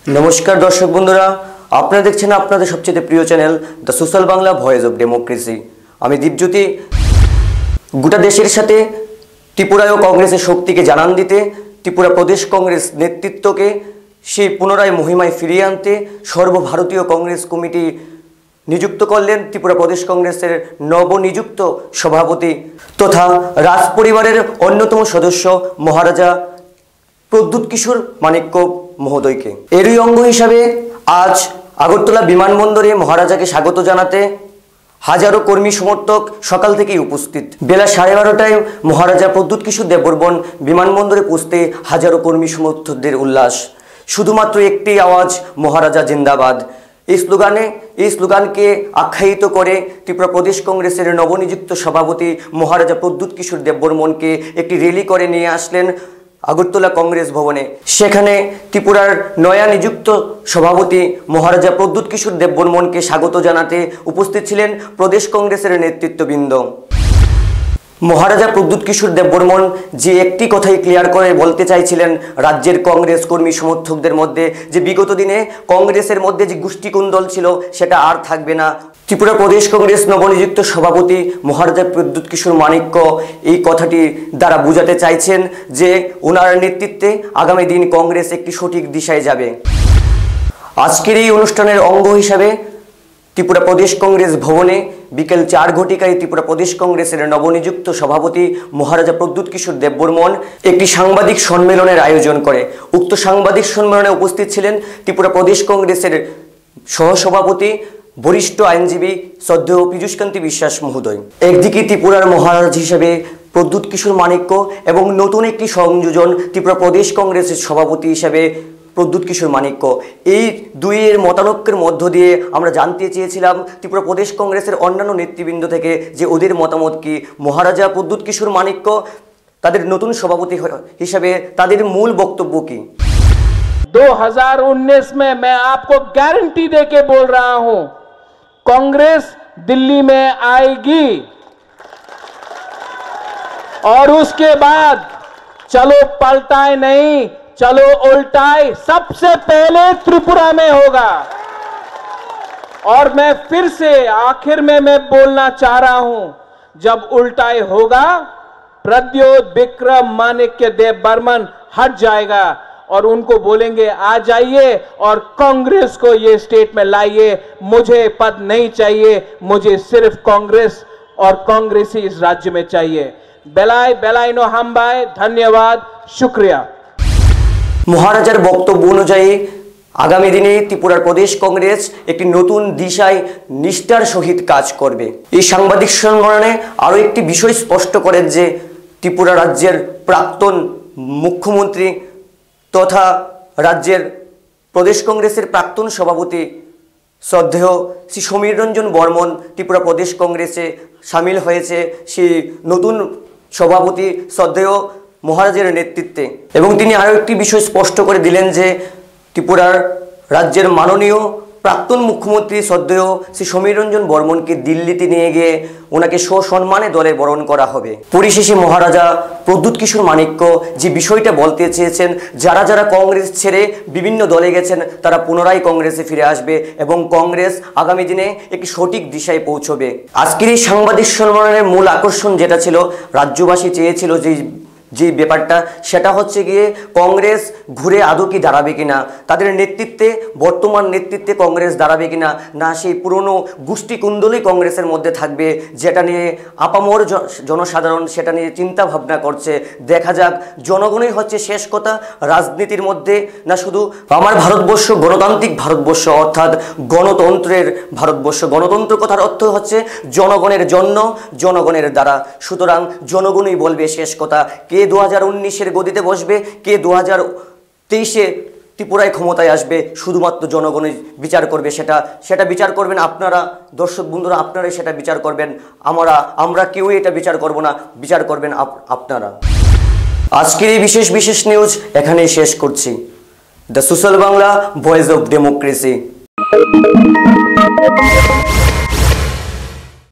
नमस्कार दर्शक बंधुरा आपनारा देखছেন আপনাদের সবচেয়ে প্রিয় channel the social Bangla voice of democracy. আমি দীপজ্যোতি। গোটা দেশের সাথে ত্রিপুরায় কংগ্রেসের শক্তিকে জানান দিতে, ত্রিপুরা প্রদেশ কংগ্রেস নেতৃত্বকে সেই পুনরায় মহিমায় ফিরিয়ে আনতে সর্বভারতীয় কংগ্রেস কমিটি নিযুক্ত করলেন ত্রিপুরা প্রদেশ কংগ্রেসের নবনিযুক্ত সভাপতি তথা রাজ পরিবারের অন্যতম সদস্য মহারাজা প্রদ্যুৎ কিশোর মানিক্য মহোদয়কে। এরই অঙ্গ হিসাবে আজ আগরতলা বিমানবন্দরে মহারাজাকে স্বাগত জানাতে হাজারো কর্মী সমর্থক সকাল থেকেই উপস্থিত। বেলা 12:30টায় মহারাজা প্রদ্যুৎ কিশোর দেববর্মন বিমানবন্দরে পৌঁছতে হাজারো কর্মী সমর্থকদের উল্লাস। শুধুমাত্র একটি আওয়াজ, মহারাজা জিন্দাবাদ। এই স্লোগানকে আখ্যায়িত করে ত্রিপুরা প্রদেশ কংগ্রেসের নবনিযুক্ত সভাপতি মহারাজা প্রদ্যুৎ কিশোর দেববর্মনকে একটি র্যালি করে নিয়ে আসলেন আগরতলা কংগ্রেস ভবনে। সেখানে ত্রিপুরার নয়া নিযুক্ত সভাপতি মহারাজা প্রদ্যুৎ কিশোর দেববর্মনকে স্বাগত জানাতে উপস্থিত ছিলেন প্রদেশ কংগ্রেসের নেতৃত্ববৃন্দ। মহারাজা প্রদ্যুৎ কিশোর দেববর্মন যে একটি কথাই ক্লিয়ার করে বলতে চাইছিলেন রাজ্যের কংগ্রেস কর্মী সমর্থকদের মধ্যে, যে বিগত দিনে কংগ্রেসের মধ্যে যে গোষ্ঠীকুন্দল ছিল সেটা আর থাকবে না। ত্রিপুরা প্রদেশ কংগ্রেস নবনিযুক্ত সভাপতি মহারাজা প্রদ্যুৎ কিশোর মানিক্য এই কথাটি দ্বারা বোঝাতে চাইছেন যে ওনার নেতৃত্বে আগামী দিন কংগ্রেস একটি সঠিক দিশায় যাবে। আজকের এই অনুষ্ঠানের অঙ্গ হিসাবে ত্রিপুরা প্রদেশ কংগ্রেস ভবনে বিকেল 4 ঘটিকায় ত্রিপুরা প্রদেশ কংগ্রেসের নবনিযুক্ত সভাপতি মহারাজা প্রদ্যুৎ কিশোর দেববর্মন একটি সাংবাদিক সম্মেলনের আয়োজন করে। উক্ত সাংবাদিক সম্মেলনে উপস্থিত ছিলেন ত্রিপুরা প্রদেশ কংগ্রেসের সহসভাপতি বরিষ্ঠ আইনজীবী শ্রদ্ধেয় পীযূষকান্তি বিশ্বাস মহোদয়। একদিকে ত্রিপুরার মহারাজ হিসেবে প্রদ্যুৎ কিশোর মানিক্য এবং নতুন একটি সংযোজন ত্রিপুরা প্রদেশ কংগ্রেসের সভাপতি হিসেবে প্রদ্যুৎ কিশোর মানিক্য। এই দুইয়ের মতানৈক্যের মধ্য দিয়ে আমরা জানতে চেয়েছিলাম ত্রিপুরা প্রদেশ কংগ্রেসের অন্যান্য নেতৃবৃন্দ থেকে যে ওদের মতামত কি। মহারাজা প্রদ্যুৎ কিশোর মানিক্য তাদের নতুন সভাপতি হিসেবে তাদের মূল বক্তব্য কি। 2019 में मैं आपको गारंटी देके बोल रहा हूं, कांग्रेस दिल्ली में आएगी और उसके बाद चलो पलटाए नहीं, चलो उल्टाए सबसे पहले त्रिपुरा में होगा। और मैं फिर से आखिर में मैं बोलना चाह रहा हूं, जब उल्टाए होगा प्रद्योत विक्रम माणिक्य देबबर्मन हट जाएगा और उनको बोलेंगे आ जाइए और कांग्रेस को ये स्टेट में लाइए। मुझे पद नहीं चाहिए, मुझे सिर्फ कांग्रेस और कांग्रेसी इस राज्य में चाहिए। बेलाय बेलाइनो हामबाय, धन्यवाद, शुक्रिया। মহারাজার বক্তব্য অনুযায়ী আগামী দিনে ত্রিপুরার প্রদেশ কংগ্রেস একটি নতুন দিশায় নিষ্ঠার সহিত কাজ করবে। এই সাংবাদিক সম্মেলনে আরও একটি বিষয় স্পষ্ট করেন যে ত্রিপুরা রাজ্যের প্রাক্তন মুখ্যমন্ত্রী তথা রাজ্যের প্রদেশ কংগ্রেসের প্রাক্তন সভাপতি শ্রদ্ধেয় শ্রী সমীর রঞ্জন বর্মন ত্রিপুরা প্রদেশ কংগ্রেসে সামিল হয়েছে সেই নতুন সভাপতি শ্রদ্ধেয় মহারাজের নেতৃত্বে। এবং তিনি আরও একটি বিষয় স্পষ্ট করে দিলেন যে ত্রিপুরার রাজ্যের মাননীয় প্রাক্তন মুখ্যমন্ত্রী শ্রদ্ধেয় শ্রী সমীর রঞ্জন বর্মনকে দিল্লিতে নিয়ে গিয়ে ওনাকে সসম্মানে দলে বরণ করা হবে। পরিশেষে মহারাজা প্রদ্যুৎ কিশোর মানিক্য যে বিষয়টা বলতে চেয়েছেন, যারা যারা কংগ্রেস ছেড়ে বিভিন্ন দলে গেছেন তারা পুনরায় কংগ্রেসে ফিরে আসবে এবং কংগ্রেস আগামী দিনে একটি সঠিক দিশায় পৌঁছবে। আজকের এই সাংবাদিক সম্মেলনের মূল আকর্ষণ যেটা ছিল, রাজ্যবাসী চেয়েছিল যে ব্যাপারটা, সেটা হচ্ছে গিয়ে কংগ্রেস ঘুরে আদৌ কি দাঁড়াবে কিনা, তাদের নেতৃত্বে বর্তমান নেতৃত্বে কংগ্রেস দাঁড়াবে কিনা, না সেই পুরনো গোষ্ঠী কুণ্ডলী কংগ্রেসের মধ্যে থাকবে, যেটা নিয়ে আপামর জনসাধারণ সেটা নিয়ে চিন্তা ভাবনা করছে। দেখা যাক, জনগণই হচ্ছে শেষ কথা রাজনীতির মধ্যে, না শুধু আমার ভারতবর্ষ গণতান্ত্রিক ভারতবর্ষ অর্থাৎ গণতন্ত্রের ভারতবর্ষ। গণতন্ত্র কথার অর্থ হচ্ছে জনগণের জন্য, জনগণের দ্বারা। সুতরাং জনগণই বলবে শেষ কথা। কে 2019-এর গদিতে বসবে, কে 2023-এ ত্রিপুরায় ক্ষমতায় আসবে, শুধুমাত্র জনগণই বিচার করবে। সেটা বিচার করবেন আপনারা দর্শক বন্ধুরা, আপনারাই সেটা বিচার করবেন। আমরা কেউই এটা বিচার করব না, বিচার করবেন আপনারা। আজকের এই বিশেষ নিউজ এখানেই শেষ করছি। The social Bangla voice of democracy.